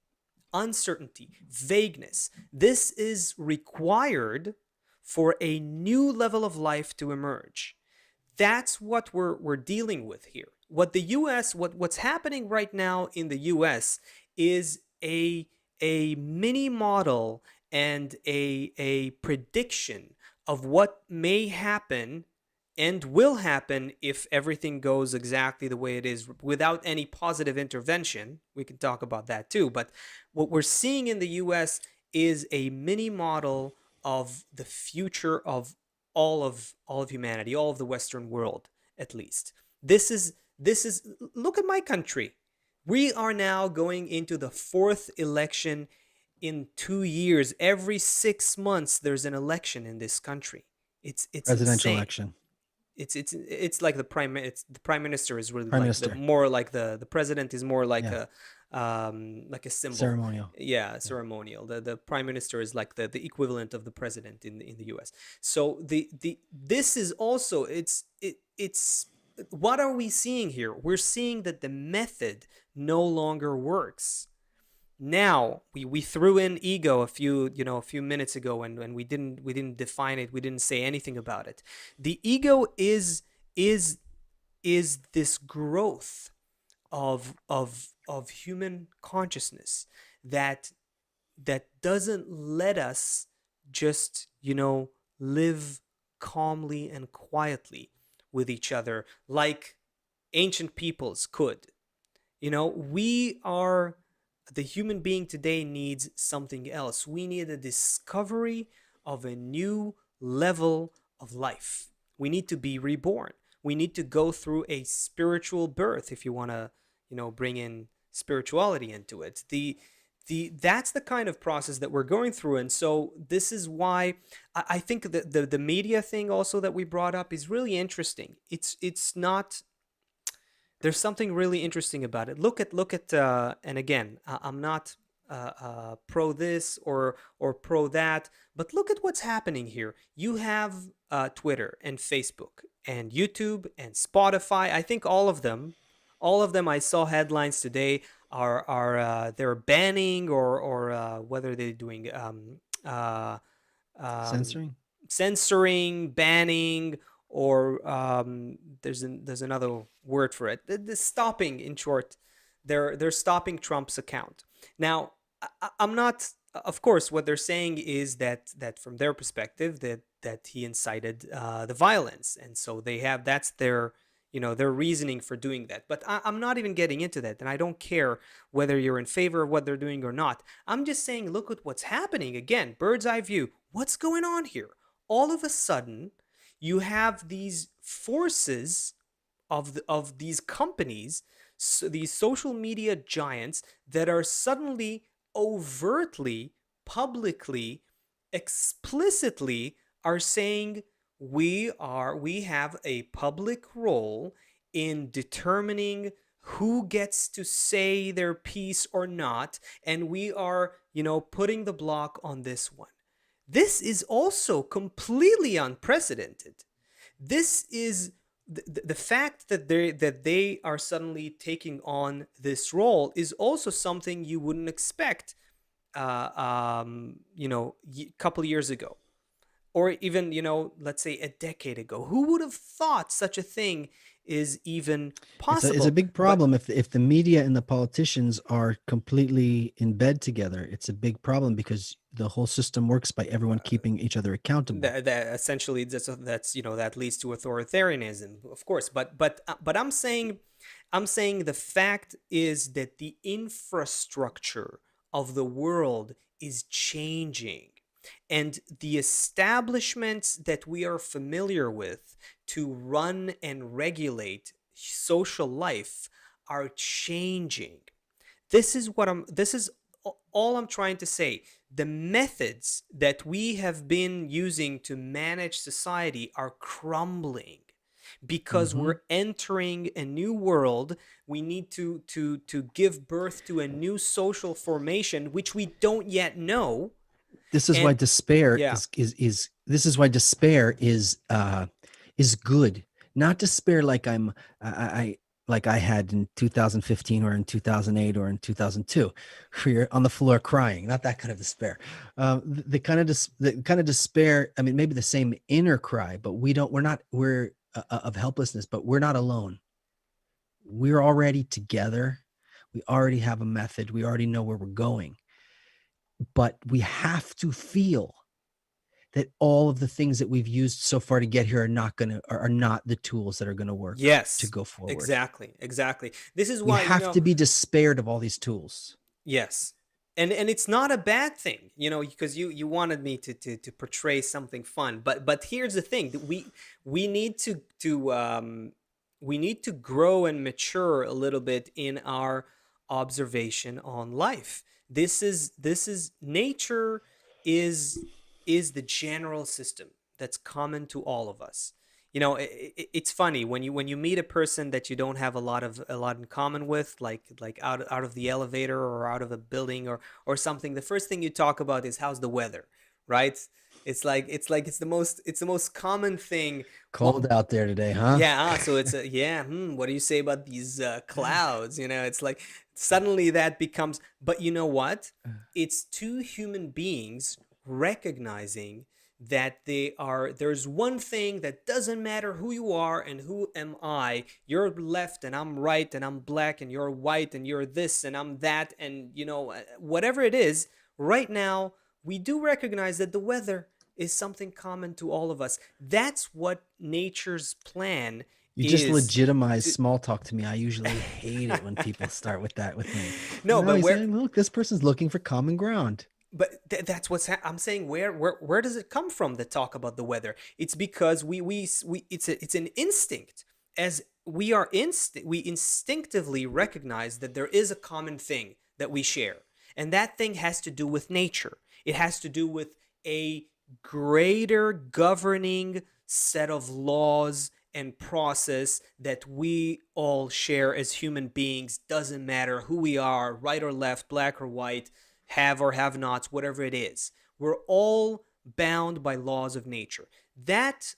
vagueness. This is required for a new level of life to emerge. That's what we're dealing with here. What the US, what's happening right now in the US is a mini model and a prediction of what may happen and will happen if everything goes exactly the way it is without any positive intervention. We can talk about that too. But what we're seeing in the US is a mini model of the future of all of humanity, all of the Western world, at least. This is look at my country. We are now going into the fourth election in 2 years. Every 6 months there's an election in this country. It's Presidential insane. election. It's like the prime minister is really Prime like the Minister. more like the president is more Yeah. like a symbol. Ceremonial. Yeah, Yeah. ceremonial. The prime minister is like the equivalent of the president in the US. So the this is also, it's what are we seeing here? We're seeing that the method no longer works. Now we threw in ego a few minutes ago, and we didn't define it, we didn't say anything about it. The ego is is this growth of human consciousness that doesn't let us just live calmly and quietly with each other like ancient peoples could. We are, the human being today needs something else. We need a discovery of a new level of life. We need to be reborn. We need to go through a spiritual birth, if you want to, bring in spirituality into it. The That's the kind of process that we're going through. And so this is why I think that the media thing also that we brought up is really interesting. It's not, there's something really interesting about it. Look at and again, I'm not pro this or pro that, but look at what's happening here. You have Twitter and Facebook and YouTube and Spotify. I think all of them. I saw headlines today are they're banning or whether they're doing um, Censoring. censoring, banning, or there's another word for it. The stopping, in short, they're stopping Trump's account. Now, I'm not. Of course, what they're saying is that from their perspective, that he incited the violence, and so they have, that's their their reasoning for doing that. But I'm not even getting into that, and I don't care whether you're in favor of what they're doing or not. I'm just saying, look at what's happening. Again, bird's eye view. What's going on here? All of a sudden, you have these forces of these companies, so these social media giants that are suddenly overtly, publicly, explicitly are saying we have a public role in determining who gets to say their piece or not, and we are, putting the block on this one. This is also completely unprecedented. This is the fact that they are suddenly taking on this role is also something you wouldn't expect, a couple years ago, or even, let's say a decade ago. Who would have thought such a thing is even It's a possible? big But problem if the media and the politicians are completely in bed together. It's a big problem because the whole system works by everyone keeping each other accountable. that essentially that's that leads to authoritarianism, of course. But I'm saying the fact is that the infrastructure of the world is changing, and the establishments that we are familiar with to run and regulate social life are changing. This is all I'm trying to say. The methods that we have been using to manage society are crumbling because Hmm. we're entering a new world. We need to give birth to a new social formation which we don't yet know. This is why And despair yeah, is this is why despair is good. Not despair like I like I had in 2015 or in 2008 or in 2002, where you're on the floor crying. Not that kind of despair. The kind of despair. I mean, maybe the same inner cry, but we're of helplessness, but we're not alone. We're already together. We already have a method. We already know where we're going, but we have to feel that all of the things that we've used so far to get here are not the tools that are going to work to yes, go forward. exactly. This is We why, have to be despaired of all these tools. yes. And it's not a bad thing, because you wanted me to portray something fun. But here's the thing, that we need to grow and mature a little bit in our observation on life. This is nature, is is the general system that's common to all of us. It's funny when you meet a person that you don't have a lot in common with, like out of the elevator or out of a building or something. The first thing you talk about is how's the weather, right? It's the most common thing. Cold out there today, huh? Yeah, so it's what do you say about these clouds? It's like suddenly that becomes, but you know what? It's two human beings recognizing that there's one thing that doesn't matter who you are and who am I. You're left and I'm right, and I'm black and you're white, and you're this and I'm that, and whatever it is. Right now, we do recognize that the weather is something common to all of us. That's what nature's plan You just is. legitimize To, small talk to me. I usually hate it when people start with that with me. no, No, but he's where saying, look, this person's looking for common ground. that's I'm saying. Where does it come from, the talk about the weather? It's because we it's an instinct. As we instinctively recognize that there is a common thing that we share, and that thing has to do with nature. It has to do with a greater governing set of laws and process that we all share as human beings. Doesn't matter who we are, right or left, black or white, have or have nots, whatever it is. We're all bound by laws of nature. That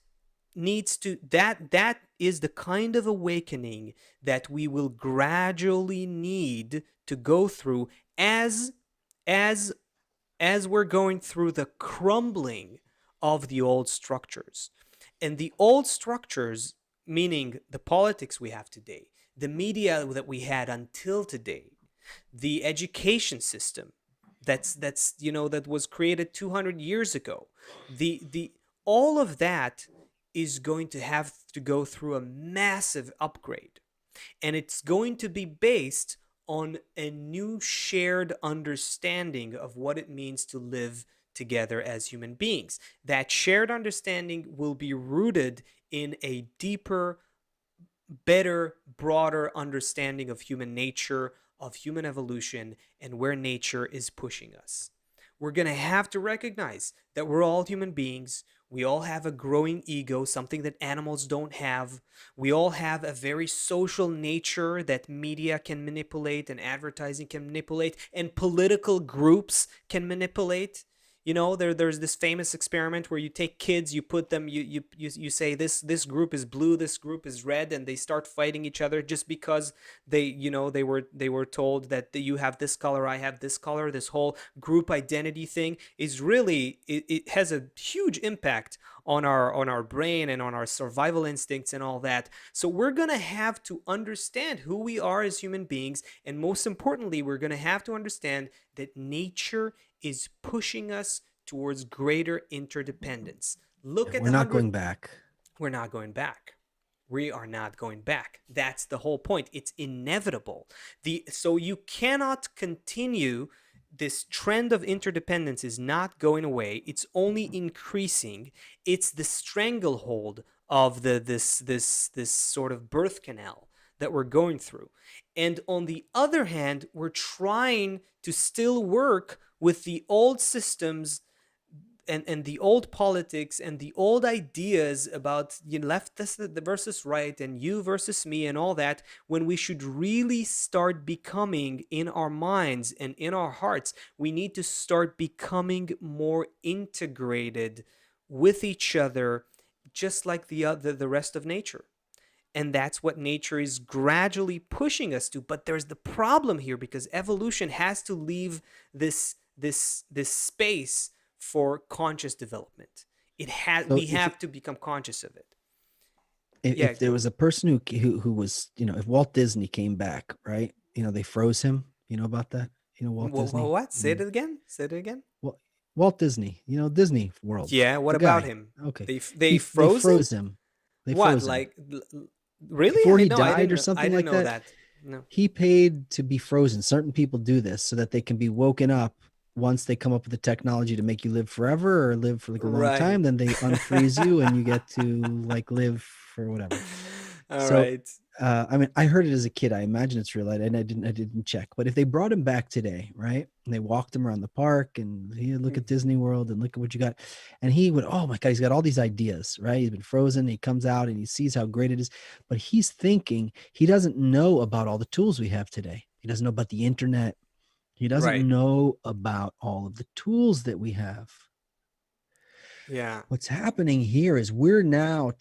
is the kind of awakening that we will gradually need to go through as as as we're going through the crumbling of the old structures. And the old structures, meaning the politics we have today, the media that we had until today, the education system that was created 200 years ago, the all of that is going to have to go through a massive upgrade. And it's going to be based on a new shared understanding of what it means to live together as human beings. That shared understanding will be rooted in a deeper, better, broader understanding of human nature, of human evolution, and where nature is pushing us. We're going to have to recognize that we're all human beings. We all have a growing ego, something that animals don't have. We all have a very social nature that media can manipulate and advertising can manipulate and political groups can manipulate. There's this famous experiment where you take kids, you put them, you say this group is blue, this group is red, and they start fighting each other just because they were told that you have this color, I have this color. This whole group identity thing is really, it has a huge impact on our brain and on our survival instincts and all that. So we're gonna have to understand who we are as human beings, and most importantly, we're gonna have to understand that nature is pushing us towards greater interdependence. Yeah, Look at we're the not hundred. going back. We're not going back. We are not going back. That's the whole point. It's inevitable. So you cannot continue. This trend of interdependence is not going away. It's only increasing. It's the stranglehold of this sort of birth canal that we're going through. And on the other hand, we're trying to still work with the old systems and the old politics and the old ideas about left versus right and you versus me and all that, when we should really start becoming, in our minds and in our hearts, we need to start becoming more integrated with each other, just like the rest of nature. And that's what nature is gradually pushing us to. But there's the problem here, because evolution has to leave this space for conscious development. So We have to become conscious of it. Yeah. if there was a person who was, if Walt Disney came back, right? They froze him. You know about that? Walt Disney. What? Say it again. Say it again. Well, Walt Disney, Disney World, Yeah. What the about guy. him? Okay, They they froze him. froze him. They What? froze him Like, really? before he No, I died or didn't. I something didn't like know that. that. No. He paid to be frozen. Certain people do this so that they can be woken up once they come up with the technology to make you live forever or live for like a long Right. time. Then they unfreeze you and you get to like live for whatever. All So, right. I mean, I heard it as a kid. I imagine it's real. And I didn't check. But if they brought him back today, right? And they walked him around the park and here, look at Disney World and look at what you got. And he would, oh my God, he's got all these ideas, right? He's been frozen. He comes out and he sees how great it is. But he's thinking he doesn't know about all the tools we have today. He doesn't know about the internet. He doesn't Right. know about all of the tools that we have. Yeah. What's happening here is we're now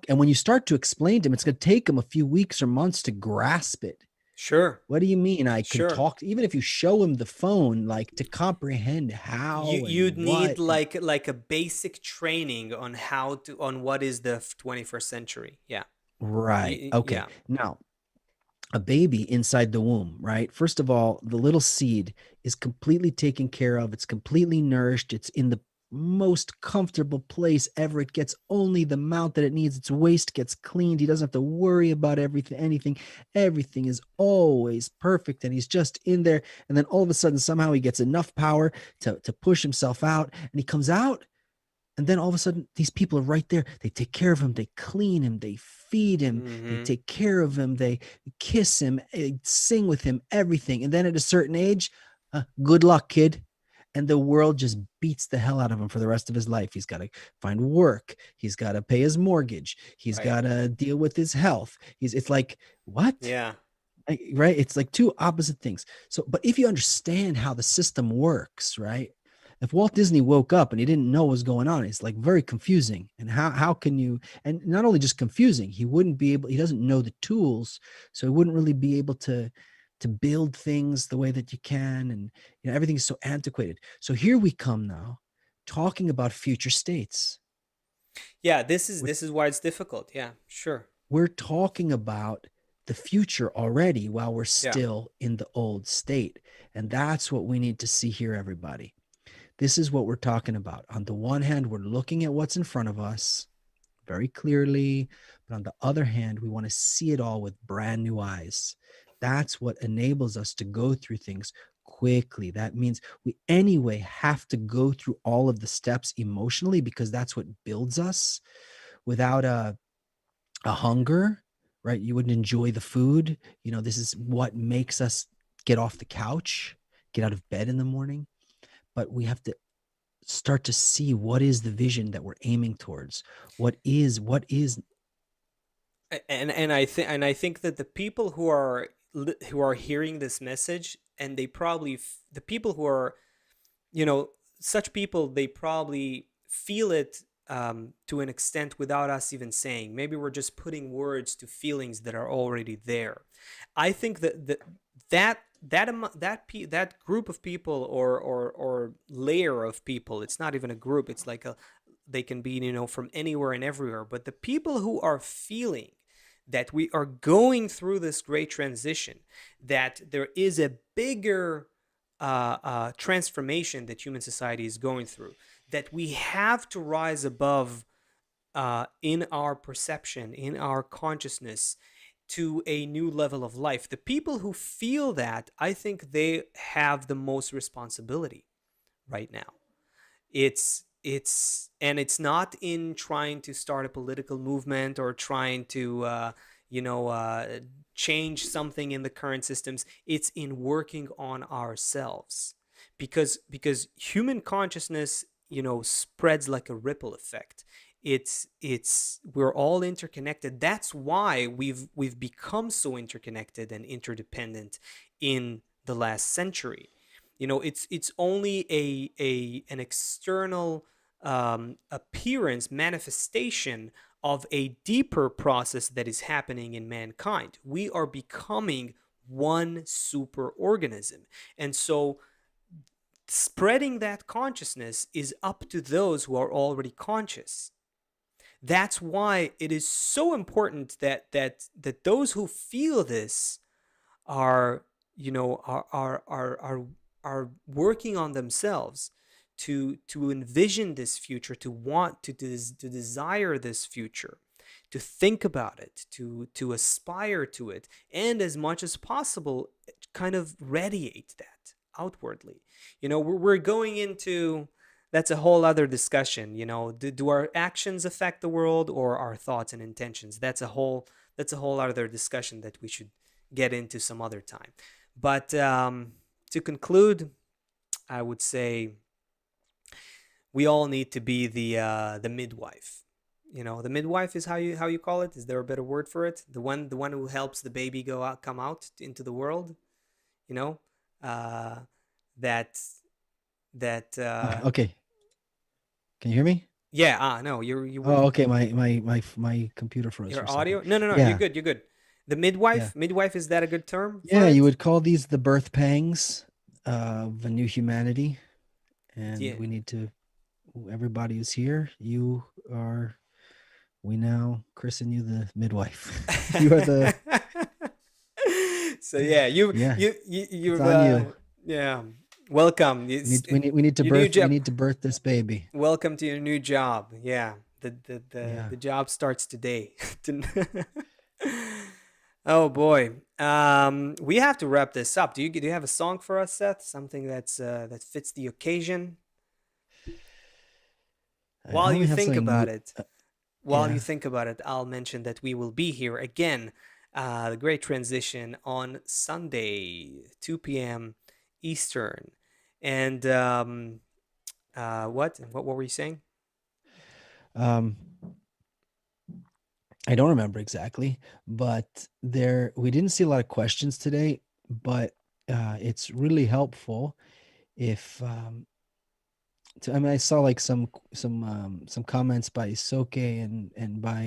and when you start to explain to him, it's going to take him a few weeks or months to grasp it. Sure. What do you mean I can Sure. talk? Even if you show him the phone, like to comprehend you how you'd and need what. like a basic training on what is the 21st century. Yeah. Right. Okay. Yeah. Now, a baby inside the womb, right? First of all, the little seed is completely taken care of. It's completely nourished. It's in the most comfortable place ever. It gets only the amount that it needs. Its waste gets cleaned. He doesn't have to worry about anything. Everything is always perfect. And he's just in there. And then all of a sudden, somehow he gets enough power to push himself out. And he comes out. And then all of a sudden, these people are right there. They take care of him. They clean him. They feed him. They Mm-hmm. take care of him. They kiss him, sing with him, everything. And then at a certain age, good luck, kid. And the world just beats the hell out of him for the rest of his life. He's got to find work. He's got to pay his mortgage. He's Right. got to deal with his health. It's like, what? Yeah. Right? It's like two opposite things. So, but if you understand how the system works, right? If Walt Disney woke up and he didn't know what was going on, it's like very confusing. And how can you, and not only just confusing, he doesn't know the tools, so he wouldn't really be able to build things the way that you can. And everything is so antiquated. So here we come now talking about future states. Yeah, this is why it's difficult. Yeah, sure. We're talking about the future already while we're Yeah. still in the old state. And that's what we need to see here, everybody. This is what we're talking about. On the one hand, we're looking at what's in front of us, very clearly. But on the other hand, we want to see it all with brand new eyes. That's what enables us to go through things quickly. That means we anyway have to go through all of the steps emotionally because that's what builds us. Without a hunger, right? You wouldn't enjoy the food. This is what makes us get off the couch, get out of bed in the morning. But we have to start to see what is the vision that we're aiming towards. What is And I think that the people who are hearing this message, and they probably the people who are, you know such people, they probably feel it, to an extent, without us even saying. Maybe we're just putting words to feelings that are already there. I think that group of people, or layer of people, it's not even a group, it's like they can be, from anywhere and everywhere, but the people who are feeling that we are going through this great transition, that there is a bigger transformation that human society is going through, that we have to rise above, in our perception, in our consciousness, to a new level of life. The people who feel that, I think they have the most responsibility right now. It's not in trying to start a political movement, or trying to you know change something in the current systems. It's in working on ourselves, because human consciousness, spreads like a ripple effect. We're all interconnected. That's why we've become so interconnected and interdependent in the last century. It's only an external appearance, manifestation of a deeper process that is happening in mankind. We are becoming one super organism. And so spreading that consciousness is up to those who are already conscious. That's why it is so important that those who feel this are you know are working on themselves, to envision this future, to want to desire this future, to think about it, to aspire to it, and as much as possible, kind of radiate that outwardly. We're going into, that's a whole other discussion. Do our actions affect the world, or our thoughts and intentions? That's a whole other discussion that we should get into some other time. But to conclude, I would say we all need to be the midwife. The midwife is how you call it. Is there a better word for it? The one who helps the baby come out into the world. You know, uh, that that okay? Can you hear me? yeah. No, you were Oh, okay. My computer froze for your a second. audio. No, no, no. You're Yeah, good. You're good. The yeah, midwife, is that a good term for yeah. You it? would call these the birth pangs of a new humanity, and Yeah. we need to. Everybody who's here, you are. We now christen you the midwife. You are the. So yeah, Yeah, it's you've on you. yeah, welcome. We need we need we need to Your new birth we job. need to birth this baby. Welcome to your new job. Yeah, the Yeah. the job starts today. Oh boy, we have to wrap this up. Do you have a song for us, Seth? Something that fits the occasion? I While you only have think something about new. it, while you Yeah. think about it, I'll mention that we will be here again, the Great Transition, on Sunday, 2 p.m. Eastern. And what were we saying? Um, I don't remember exactly, but we didn't see a lot of questions today, but it's really helpful if I mean I saw like some comments by Soke and by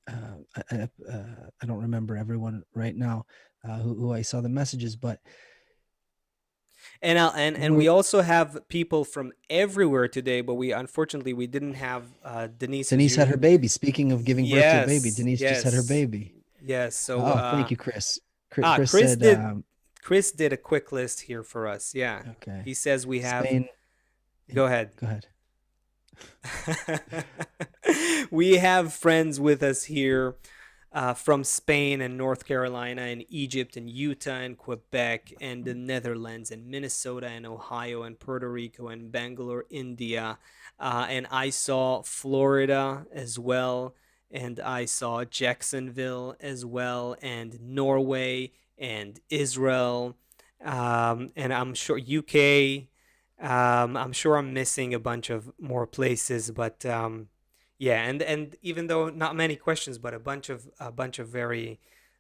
I don't remember everyone right now who I saw the messages, but And we're we also have people from everywhere today, but we didn't have Denise, who's Denise had you. her baby. Speaking of giving birth to a baby, Yes, Denise just had her yes, baby. yes. So Oh, thank you, Chris. ah, Chris Chris said, did Chris did a quick list here for us. Yeah, okay, he says we have. Spain. Go ahead. Go ahead. We have friends with us here from Spain and North Carolina and Egypt and Utah and Quebec and the Netherlands and Minnesota and Ohio and Puerto Rico and Bangalore, India. And I saw Florida as well. And I saw Jacksonville as well, and Norway and Israel. And I'm sure UK. I'm sure I'm missing a bunch of more places, but yeah, and even though not many questions, but a bunch of very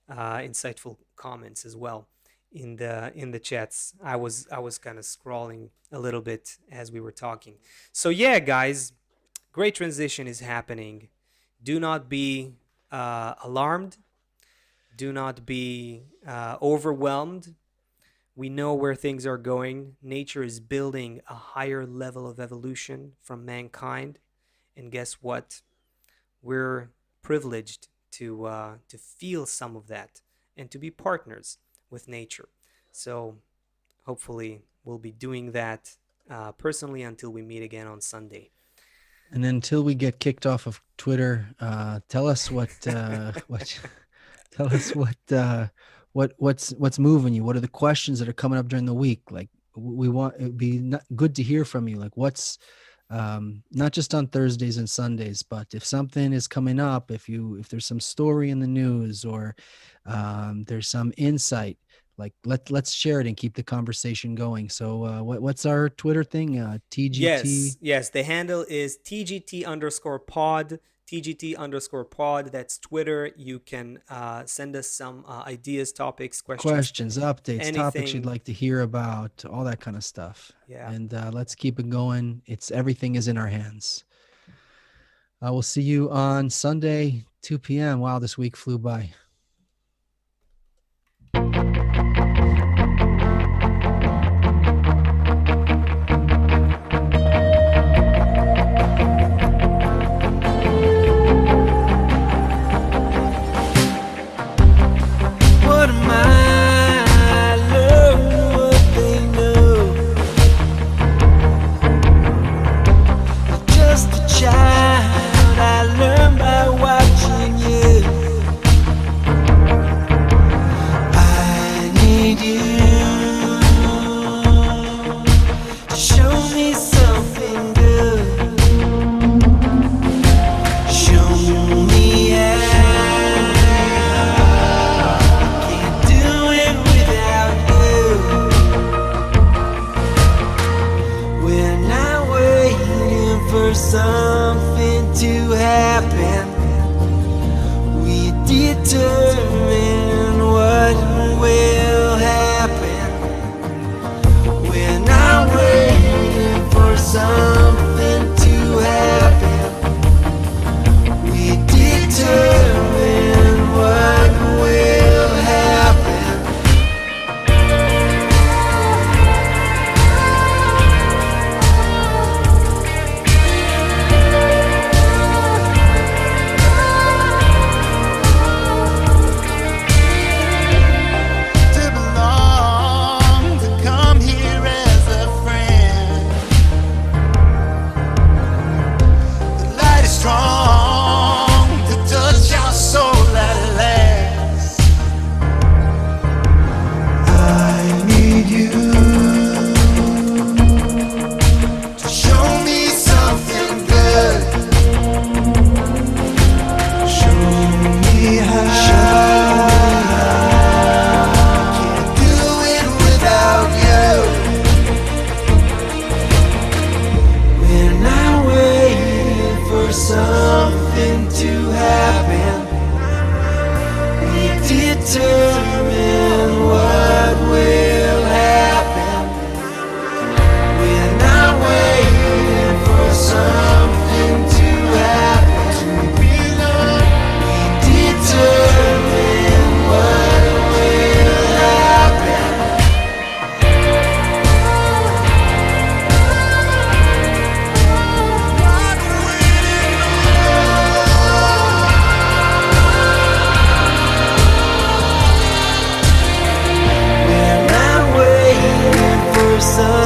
insightful comments as well in the chats. I was kind of scrolling a little bit as we were talking. So yeah, guys, great transition is happening. Do not be alarmed. Do not be overwhelmed. We know where things are going. Nature is building a higher level of evolution from mankind, and guess what? We're privileged to feel some of that and to be partners with nature. So hopefully we'll be doing that personally until we meet again on Sunday. And until we get kicked off of Twitter, tell us what tell us what's moving you. What are the questions that are coming up during the week? Like we want it'd be good to hear from you. Like what's not just on Thursdays and Sundays, but if something is coming up, if there's some story in the news or there's some insight, like let's share it and keep the conversation going. So what's our Twitter thing? TGT Yes. The handle is TGT_pod. TGT_pod. That's Twitter. You can send us some ideas, topics, questions, questions, updates, topics you'd anything. like to hear about, all that kind of stuff. Yeah. And let's keep it going. It's everything is in our hands. I will see you on Sunday, 2 p.m. Wow, this week flew by. What am I? Learn what they know. Just a child, I learned by watching you. I need you to show me something good. Show me how. Can't do it without you. We're not waiting for something to happen. We determine what will happen. We're not waiting for something to happen. We determine what will happen. To belong, to come here as a friend. The light is strong to touch our soul at last. I need you to show me something good. Show me how. Can't do it without you. We're not waiting for something to happen. We determine what will happen. We're not waiting for something to happen. We determine what will happen. We're not waiting for some